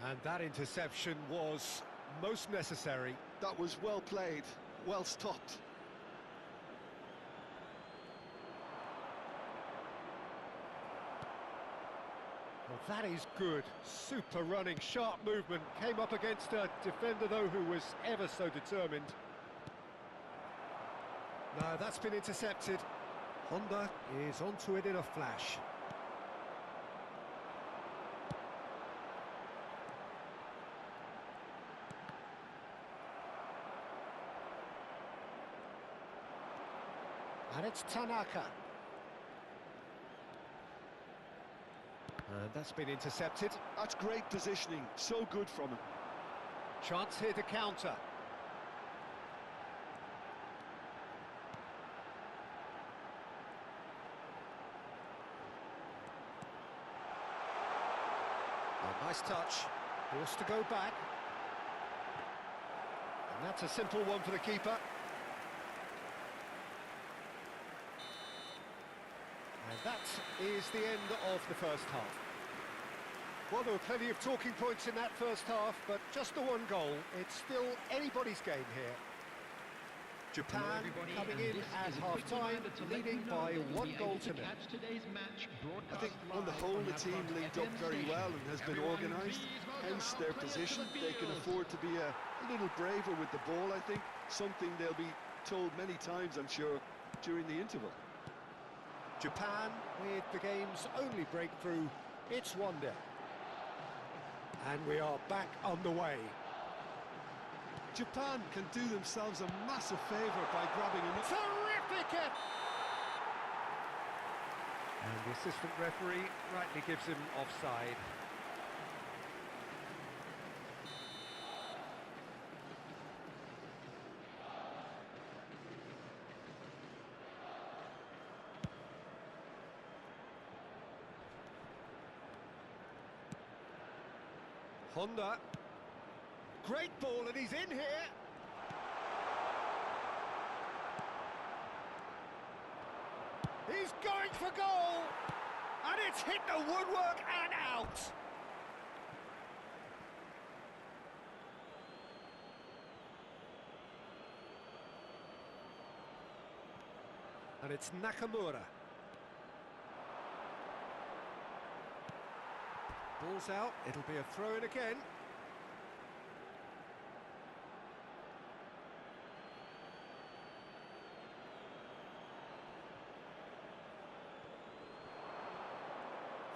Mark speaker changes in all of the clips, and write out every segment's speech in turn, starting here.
Speaker 1: And that interception was most necessary.
Speaker 2: That was well played, well stopped.
Speaker 1: Well, that is good. Super running, sharp movement. Came up against a defender, though, who was ever so determined. No, that's been intercepted. Honda is onto it in a flash. And it's Tanaka. And that's been intercepted.
Speaker 2: That's great positioning, so good from him.
Speaker 1: Chance here to counter. A nice touch. Forced to go back. And that's a simple one for the keeper. And that is the end of the first half. Well, there were plenty of talking points in that first half, but just the one goal. It's still anybody's game here. Japan coming in at half-time, leading by 1 goal to nil.
Speaker 2: I think on the whole the team linked up very well and has been organised, hence their position. They can afford to be a little braver with the ball, I think. Something they'll be told many times, I'm sure, during the interval.
Speaker 1: Japan with the game's only breakthrough, it's 1-0. And we are back on the way.
Speaker 2: Japan can do themselves a massive favour by grabbing enough.
Speaker 1: Terrific! And the assistant referee rightly gives him offside. Honda. Great ball, and he's in here. He's going for goal. And it's hit the woodwork and out. And it's Nakamura. Ball's out, it'll be a throw-in again.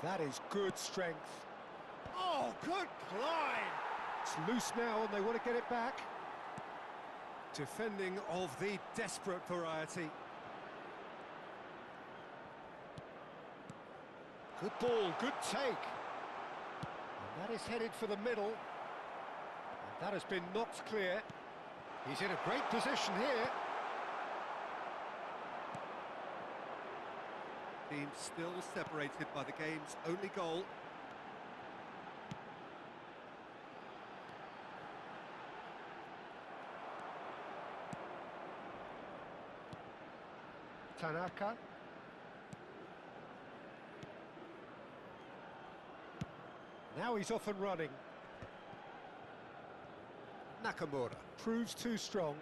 Speaker 1: That is good strength. Oh, good climb! It's loose now and they want to get it back. Defending of the desperate variety. Good ball, good take. That is headed for the middle. And that has been knocked clear. He's in a great position here. Team still separated by the game's only goal. Tanaka. Now he's off and running. Nakamura proves too strong.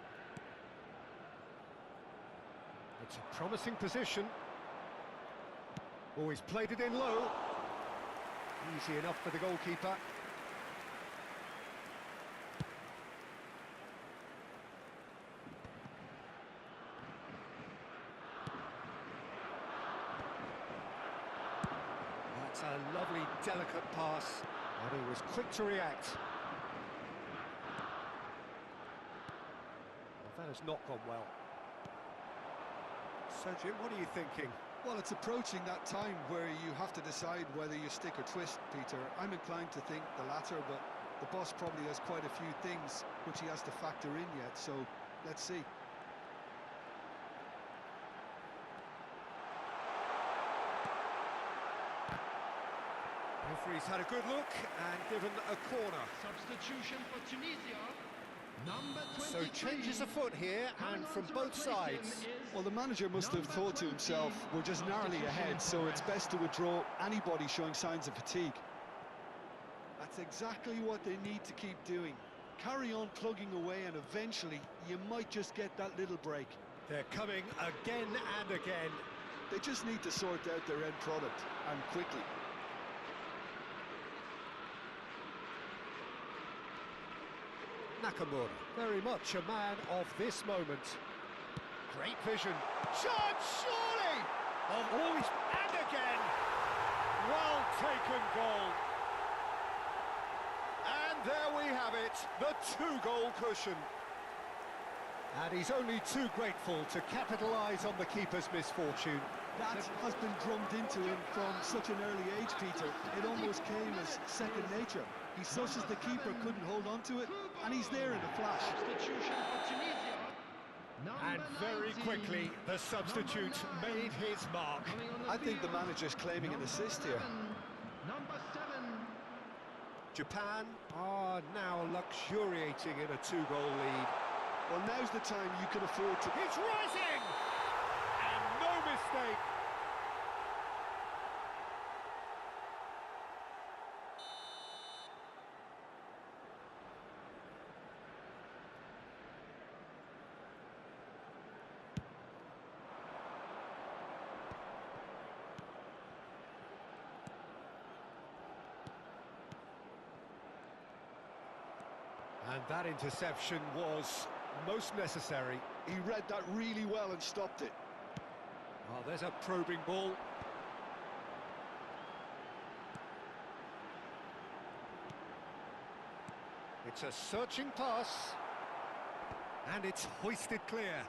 Speaker 1: It's a promising position. Always played it in low. Easy enough for the goalkeeper. That's a lovely, delicate pass. And he was quick to react. Well, that has not gone well. So, Jim, what are you thinking?
Speaker 2: Well, it's approaching that time where you have to decide whether you stick or twist, Peter. I'm inclined to think the latter, but the boss probably has quite a few things which he has to factor in yet, so let's see.
Speaker 1: Referee's had a good look and given a corner.
Speaker 3: Substitution for Tunisia. Number 23.
Speaker 1: So changes afoot here, and from both sides.
Speaker 2: Well, the manager must have thought to himself, we're just narrowly ahead, so it's best to withdraw anybody showing signs of fatigue.
Speaker 1: That's
Speaker 2: That's exactly what they need to keep doing. Carry on plugging away and eventually you might just get that little break.
Speaker 1: They're coming again and again.
Speaker 2: They just need to sort out their end product, and quickly.
Speaker 1: Nakamura, very much a man of this moment. Great vision. Shot, surely! Oh, and again! Well taken goal. And there we have it, the two-goal cushion. And he's only too grateful to capitalise on the keeper's misfortune.
Speaker 2: That has been drummed into him from such an early age, Peter. It almost came as second nature. He susses the keeper couldn't hold on to it, and he's there in a flash.
Speaker 3: Substitution for Tunisia.
Speaker 1: And very quickly, the substitute made his mark.
Speaker 2: I think the manager's claiming an assist here.
Speaker 3: Number 7.
Speaker 1: Japan are now luxuriating in a two-goal lead.
Speaker 2: Well, now's the time you can afford to...
Speaker 1: He's rising! And no mistake! And that interception was most necessary.
Speaker 2: He read that really well and stopped it.
Speaker 1: Oh, there's a probing ball. It's a searching pass. And it's hoisted clear.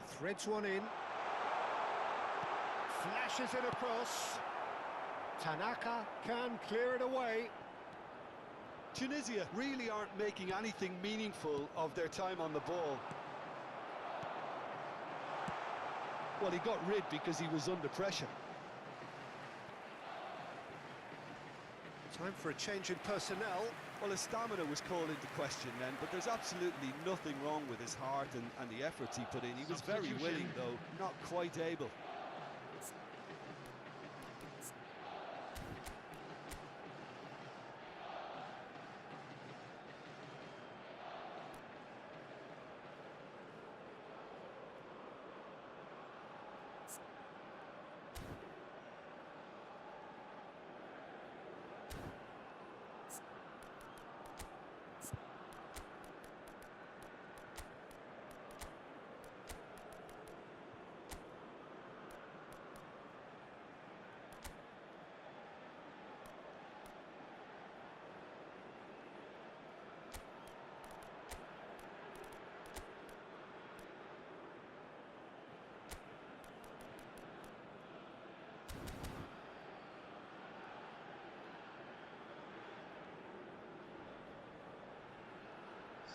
Speaker 1: Threads one in. Flashes it across. Tanaka can clear it away.
Speaker 2: Tunisia really aren't making anything meaningful of their time on the ball. Well, he got rid because he was under pressure.
Speaker 1: Time for a change in personnel.
Speaker 2: Well, his stamina was called into question then, but there's absolutely nothing wrong with his heart and the efforts he put in. He was very willing, though, not quite able.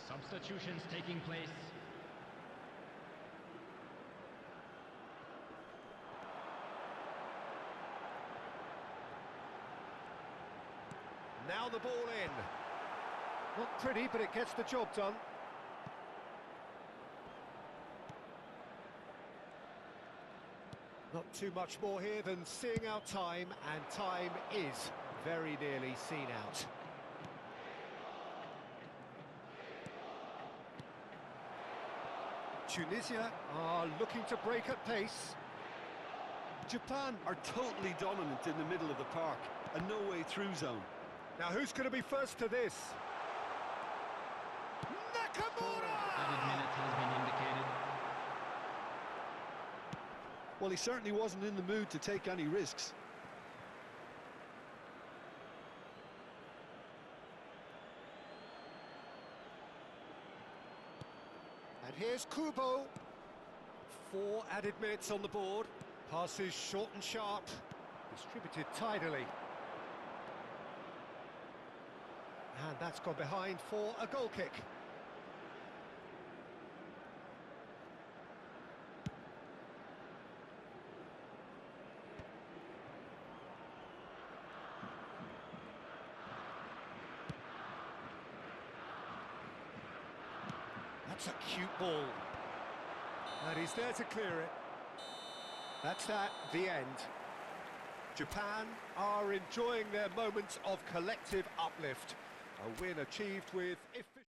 Speaker 3: Substitutions taking place.
Speaker 1: Now the ball in. Not pretty, but it gets the job done. Not too much more here than seeing out time, and time is very nearly seen out. Tunisia are looking to break at pace.
Speaker 2: Japan are totally dominant in the middle of the park, a no-way-through zone.
Speaker 1: Now who's going to be first to this? Nakamura!
Speaker 3: Added minute has been indicated.
Speaker 2: Well, he certainly wasn't in the mood to take any risks.
Speaker 1: And here's Kubo. 4 added minutes on the board. Passes short and sharp. Distributed tidily. And that's gone behind for a goal kick. That's a cute ball. And he's there to clear it. That's that, the end. Japan are enjoying their moments of collective uplift. A win achieved with efficiency.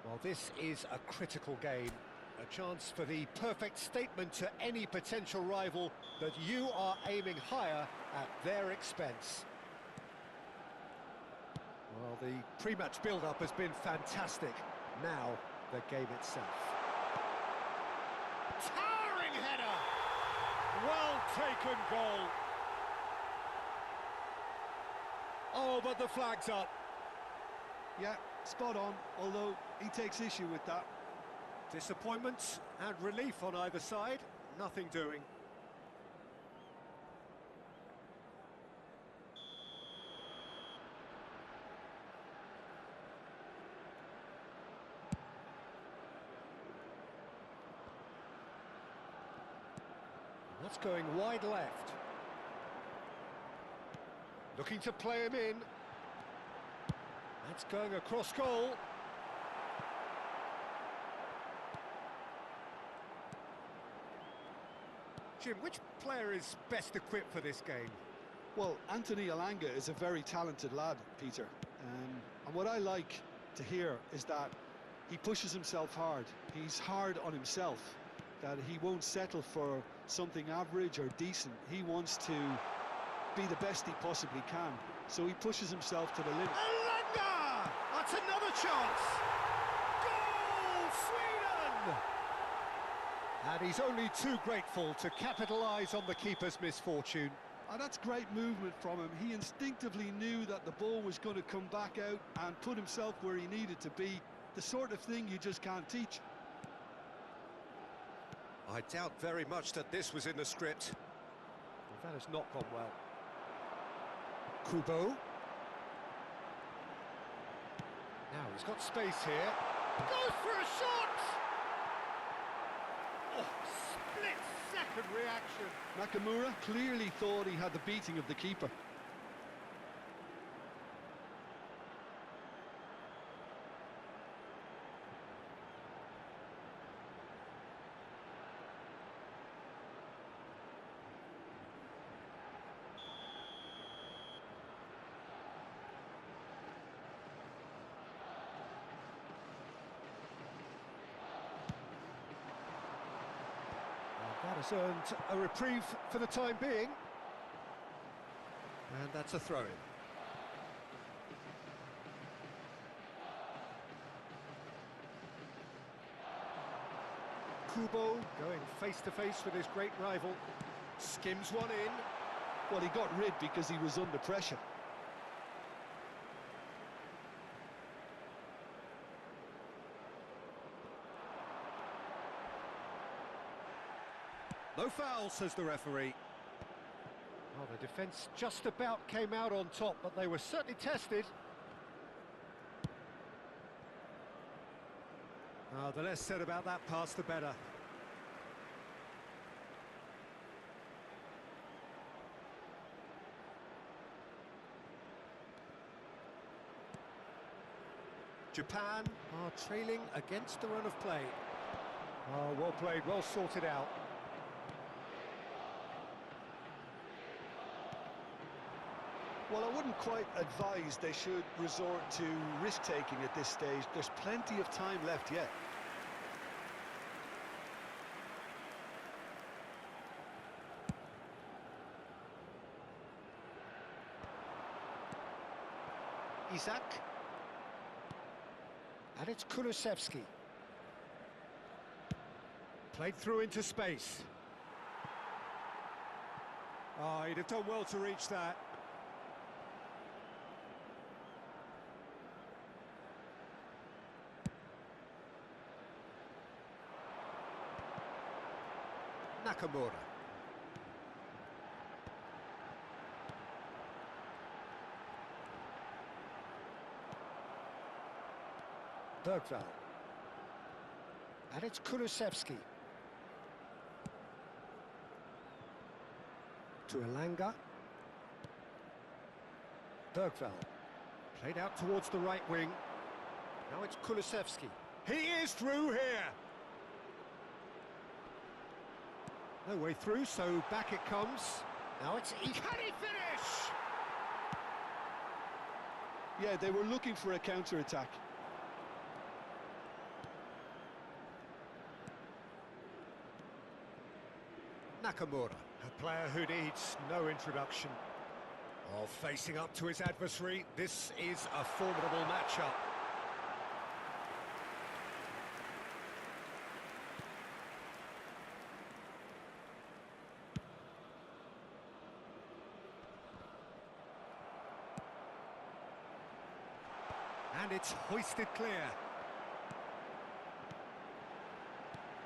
Speaker 1: Well, this is a critical game, a chance for the perfect statement to any potential rival that you are aiming higher at their expense. Well, the pre-match build-up has been fantastic. Now, the game itself. Towering header! Well taken goal. Oh, but the flag's up.
Speaker 2: Yeah, spot on, although he takes issue with that.
Speaker 1: Disappointment and relief on either side, nothing doing. That's going wide left. Looking to play him in. That's going across goal. Jim, which player is best equipped for this game?
Speaker 2: Well, Anthony Elanga is a very talented lad, Peter. And what I like to hear is that he pushes himself hard. He's hard on himself, that he won't settle for something average or decent. He wants to be the best he possibly can. So he pushes himself to the limit.
Speaker 1: Elanga! That's another chance! Goal, Sweden! And he's only too grateful to capitalise on the keeper's misfortune.
Speaker 2: And that's great movement from him. He instinctively knew that the ball was going to come back out and put himself where he needed to be. The sort of thing you just can't teach.
Speaker 1: I doubt very much that this was in the script. Well, that has not gone well. Kubo. Now he's got space here. Goes for a shot! Oh, split-second reaction.
Speaker 2: Nakamura clearly thought he had the beating of the keeper.
Speaker 1: That has earned a reprieve for the time being. And that's a throw-in. Kubo going face-to-face with his great rival. Skims one in.
Speaker 2: Well, he got rid because he was under pressure.
Speaker 1: No foul, says the referee. Well, the defence just about came out on top, but they were certainly tested. The less said about that pass, the better. Japan are trailing against the run of play. Oh, well played, well sorted out.
Speaker 2: Well, I wouldn't quite advise they should resort to risk-taking at this stage. There's plenty of time left yet.
Speaker 1: Isak. And it's Kulusevski. Played through into space. Oh, he'd have done well to reach that. Nakamura. Bergvall. And it's Kulusevski. To Elanga. Bergvall. Played out towards the right wing. Now it's Kulusevski. He is through here! No way through, so back it comes. Now it's... Can he finish?
Speaker 2: Yeah, they were looking for a counter-attack.
Speaker 1: Nakamura, a player who needs no introduction. Oh, facing up to his adversary, this is a formidable matchup. And it's hoisted clear.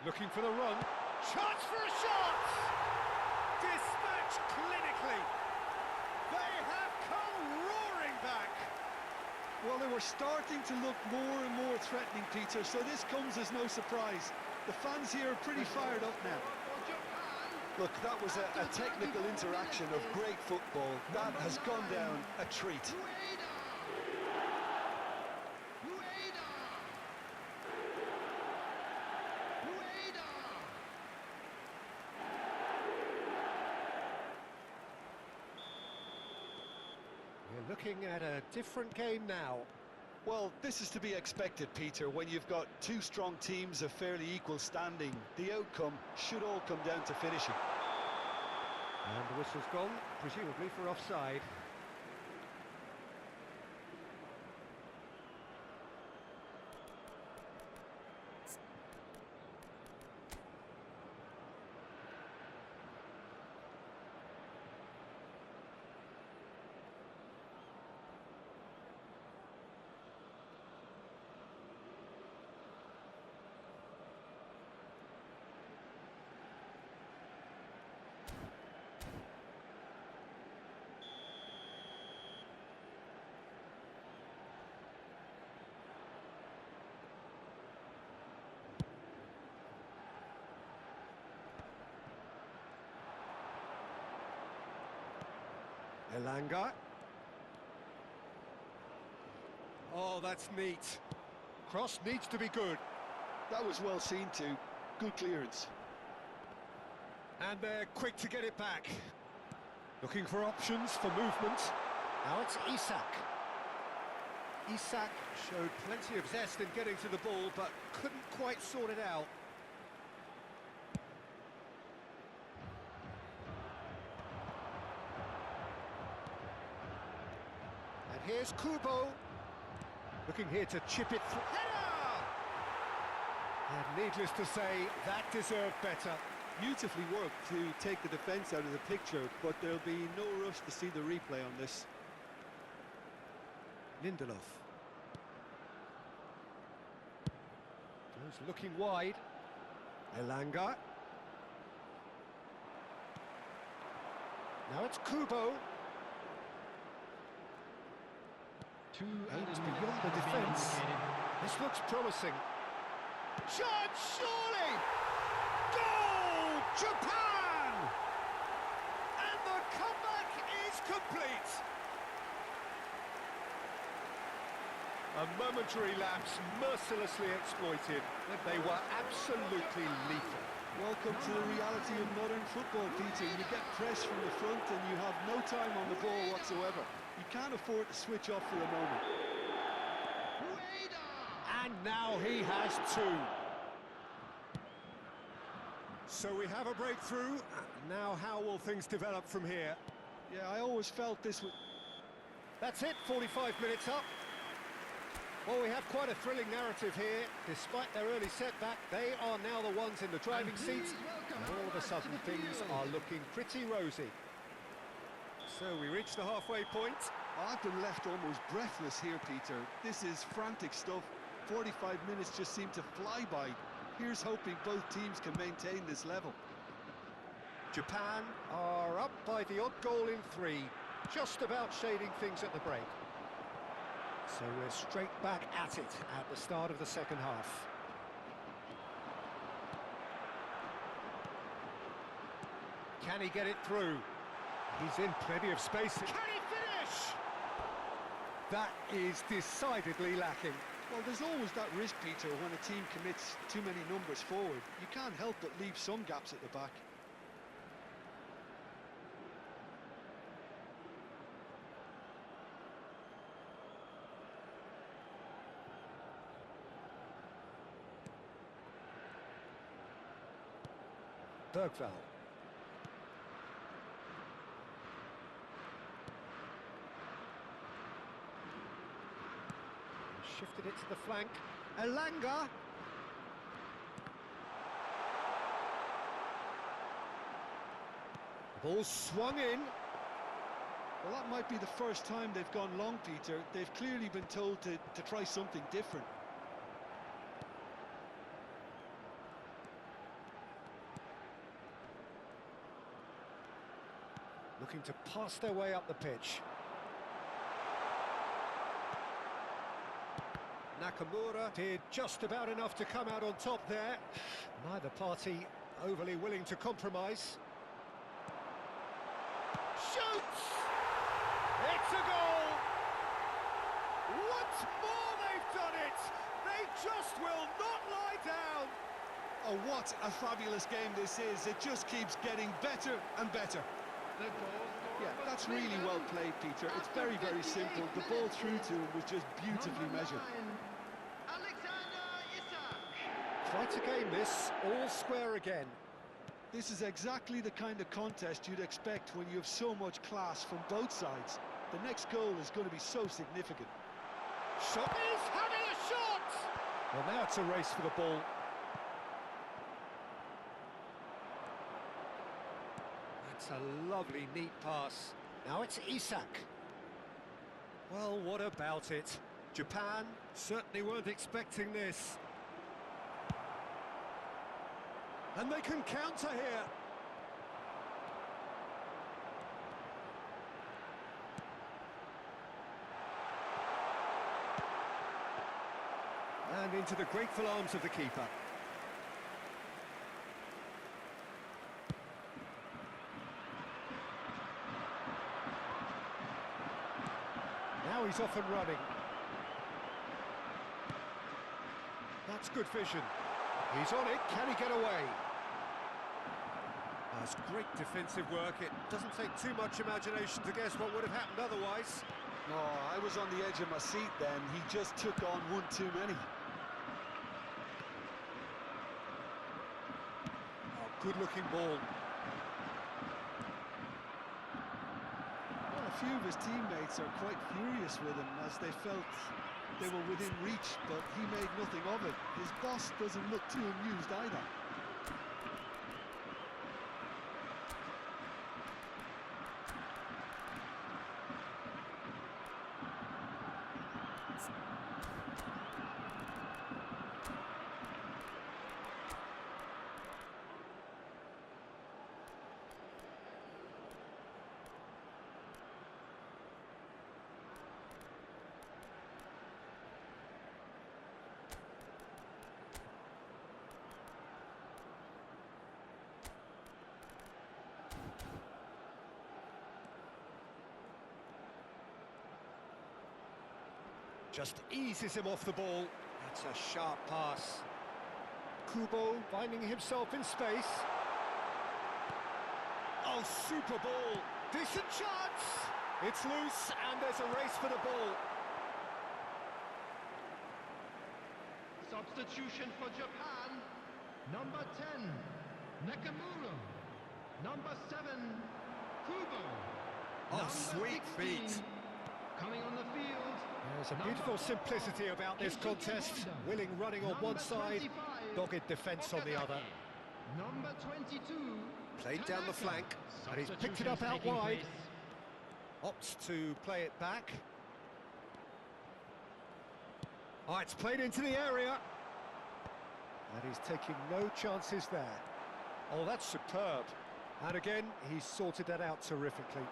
Speaker 1: Looking for the run. Chance for a shot! Dispatched clinically. They have come roaring back.
Speaker 2: Well, they were starting to look more and more threatening, Peter, so this comes as no surprise. The fans here are pretty fired up now. Look, that was a technical interaction of great football. That has gone down a treat.
Speaker 1: We're looking at a different game now.
Speaker 2: Well, this is to be expected, Peter, when you've got two strong teams of fairly equal standing. The outcome should all come down to finishing.
Speaker 1: And the whistle's gone, presumably for offside. Elanga. Oh, that's neat. Cross needs to be good.
Speaker 2: That was well seen too. Good clearance.
Speaker 1: And they're quick to get it back. Looking for options for movement. Now it's Isak. Isak showed plenty of zest in getting to the ball, but couldn't quite sort it out. Here's Kubo, looking here to chip it through. Header! And needless to say, that deserved better.
Speaker 2: Beautifully worked to take the defence out of the picture, but there'll be no rush to see the replay on this.
Speaker 1: Lindelof. Goes looking wide. Elanga. Now it's Kubo. Aims beyond the defence. This looks promising. Shot, surely! Goal! Japan! And the comeback is complete. A momentary lapse mercilessly exploited. They were absolutely lethal.
Speaker 2: Welcome to the reality of modern football, Peter. You get pressed from the front and you have no time on the ball whatsoever. You can't afford to switch off for a moment.
Speaker 3: Rueda!
Speaker 1: And now he has two. So we have a breakthrough. Now how will things develop from here?
Speaker 2: Yeah, I always felt this would...
Speaker 1: That's it, 45 minutes up. Well, we have quite a thrilling narrative here. Despite their early setback, they are now the ones in the driving seat. And all of a sudden, things are looking pretty rosy. So we reach the halfway point.
Speaker 2: I've been left almost breathless here, Peter. This is frantic stuff. 45 minutes just seem to fly by. Here's hoping both teams can maintain this level.
Speaker 1: Japan are up by the odd goal in 3, just about shading things at the break. So we're straight back at it at the start of the second half. Can he get it through? He's in plenty of space. Can he finish? That is decidedly lacking.
Speaker 2: Well, there's always that risk, Peter, when a team commits too many numbers forward. You can't help but leave some gaps at the back.
Speaker 1: Bergvall. Shifted it to the flank. Elanga. Ball swung in.
Speaker 2: Well, that might be the first time they've gone long, Peter. They've clearly been told to try something different.
Speaker 1: Looking to pass their way up the pitch. Nakamura did just about enough to come out on top there. Neither party overly willing to compromise. Shoots! It's a goal! Once more they've done it! They just will not lie down!
Speaker 2: Oh, what a fabulous game this is. It just keeps getting better and better.
Speaker 3: The goal
Speaker 2: Yeah, that's really well played, Peter. It's very, very simple. The ball through to him was just beautifully measured.
Speaker 3: Alexander Isak.
Speaker 1: Quite a game this, all square again.
Speaker 2: This is exactly the kind of contest you'd expect when you have so much class from both sides. The next goal is going to be so significant.
Speaker 1: Shot is having a shot! Well, now it's a race for the ball. That's a lovely, neat pass. Now it's Isak. Well, what about it? Japan certainly weren't expecting this. And they can counter here. And into the grateful arms of the keeper. Now he's off and running. That's good vision. He's on it, can he get away? That's great defensive work. It doesn't take too much imagination to guess what would have happened otherwise.
Speaker 2: Oh, I was on the edge of my seat then. He just took on one too many.
Speaker 1: Oh, good-looking ball.
Speaker 2: Well, a few of his teammates are quite furious with him as they felt they were within reach, but he made nothing of it. His boss doesn't look too amused either.
Speaker 1: Just eases him off the ball. That's a sharp pass. Kubo finding himself in space. Oh, super ball. Decent chance. It's loose, and there's a race for the ball.
Speaker 3: Substitution for Japan. Number 10, Nakamura. Number 7, Kubo.
Speaker 1: Oh,
Speaker 3: Number
Speaker 1: sweet
Speaker 3: 16,
Speaker 1: feet.
Speaker 3: coming on the field.
Speaker 1: There's a
Speaker 3: number
Speaker 1: beautiful
Speaker 3: 4,
Speaker 1: simplicity about this
Speaker 3: Keisuke
Speaker 1: contest.
Speaker 3: Honda.
Speaker 1: Willing running on one
Speaker 3: Number
Speaker 1: side,
Speaker 3: 25,
Speaker 1: dogged defence on the other.
Speaker 3: Okazaki. Number 22,
Speaker 1: Played down the
Speaker 3: Tanaka.
Speaker 1: flank, and he's picked it up
Speaker 3: Substitutions
Speaker 1: out
Speaker 3: taking
Speaker 1: wide.
Speaker 3: place.
Speaker 1: Opts to play it back. Oh, it's played into the area. And he's taking no chances there. Oh, that's superb. And again, he's sorted that out terrifically.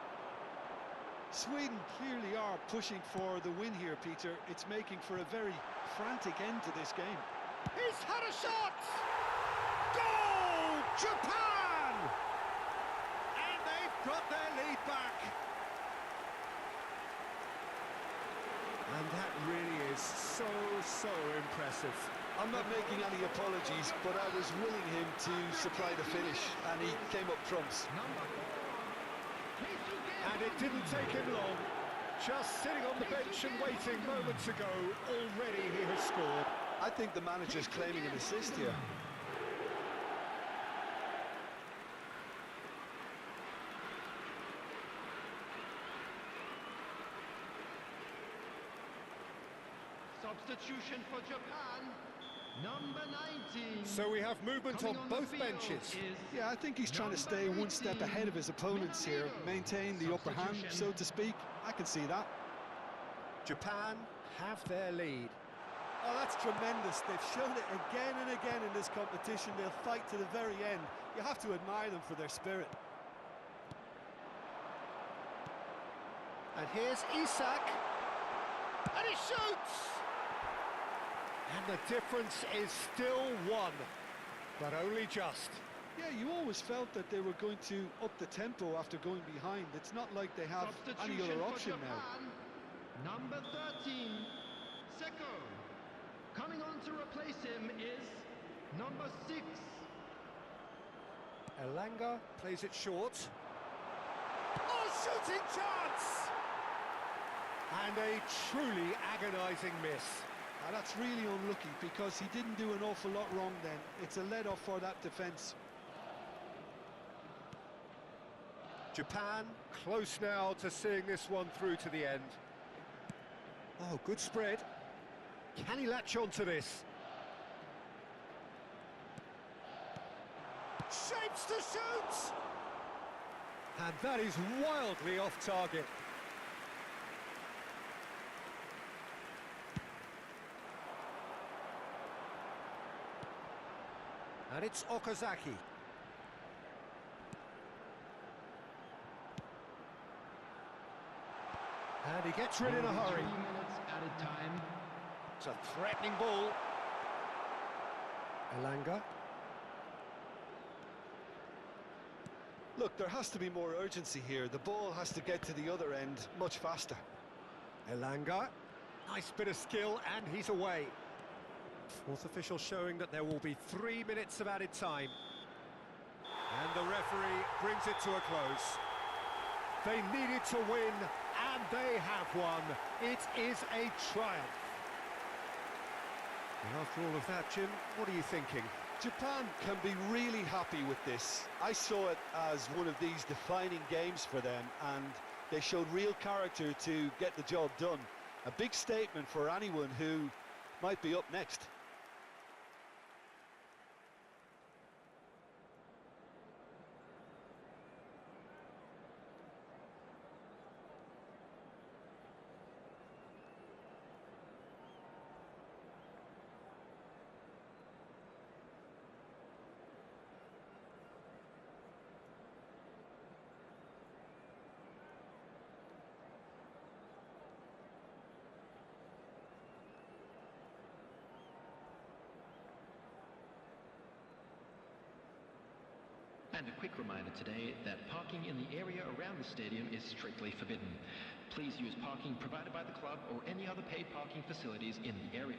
Speaker 2: Sweden clearly are pushing for the win here, Peter. It's making for a very frantic end to this game.
Speaker 1: He's had a shot! Goal! Japan! And they've got their lead back. And that really is so impressive.
Speaker 2: I'm not making any apologies, but I was willing him to supply the finish, and he came up trumps.
Speaker 3: Number 4, Keisuke
Speaker 1: And it didn't take him long. Just sitting on the bench and waiting moments ago, already he has scored.
Speaker 2: I think the manager's claiming an assist here.
Speaker 3: Substitution for Japan. Number 19.
Speaker 1: So we have movement
Speaker 3: Coming
Speaker 1: on
Speaker 3: the
Speaker 1: both
Speaker 3: field
Speaker 1: benches.
Speaker 3: is
Speaker 2: Yeah, I think he's trying to stay one step ahead of his opponents here, maintain the upper hand, so to speak. I can see that.
Speaker 1: Japan have their lead.
Speaker 4: Oh, that's tremendous. They've shown it again and again in this competition. They'll fight to the very end. You have to admire them for their spirit.
Speaker 1: And here's Isak. And he shoots! And the difference is still one, but only just.
Speaker 2: Yeah, you always felt that they were going to up the tempo after going behind. It's not like they have any
Speaker 3: Substitution
Speaker 2: other
Speaker 3: for
Speaker 2: option now.
Speaker 3: Japan. Number 13, Seko. Coming on to replace him is number 6.
Speaker 1: Elanga plays it short. Oh, shooting chance! And a truly agonising miss.
Speaker 2: Now, that's really unlucky because he didn't do an awful lot wrong then. It's a let-off for that defence.
Speaker 1: Japan close now to seeing this one through to the end. Oh, good spread. Can he latch on to this? Shapes to shoot! And that is wildly off target. And it's Okazaki. And he gets rid in a hurry.
Speaker 3: 3 minutes added time.
Speaker 1: It's a threatening ball. Elanga.
Speaker 2: Look, there has to be more urgency here. The ball has to get to the other end much faster.
Speaker 1: Elanga. Nice bit of skill, and he's away. Fourth official showing that there will be 3 minutes of added time. And the referee brings it to a close. They needed to win, and they have won. It is a triumph. And after all of that, Jim, what are you thinking?
Speaker 2: Japan can be really happy with this. I saw it as one of these defining games for them, and they showed real character to get the job done. A big statement for anyone who might be up next.
Speaker 5: And a quick reminder today that parking in the area around the stadium is strictly forbidden. Please use parking provided by the club or any other paid parking facilities in the area.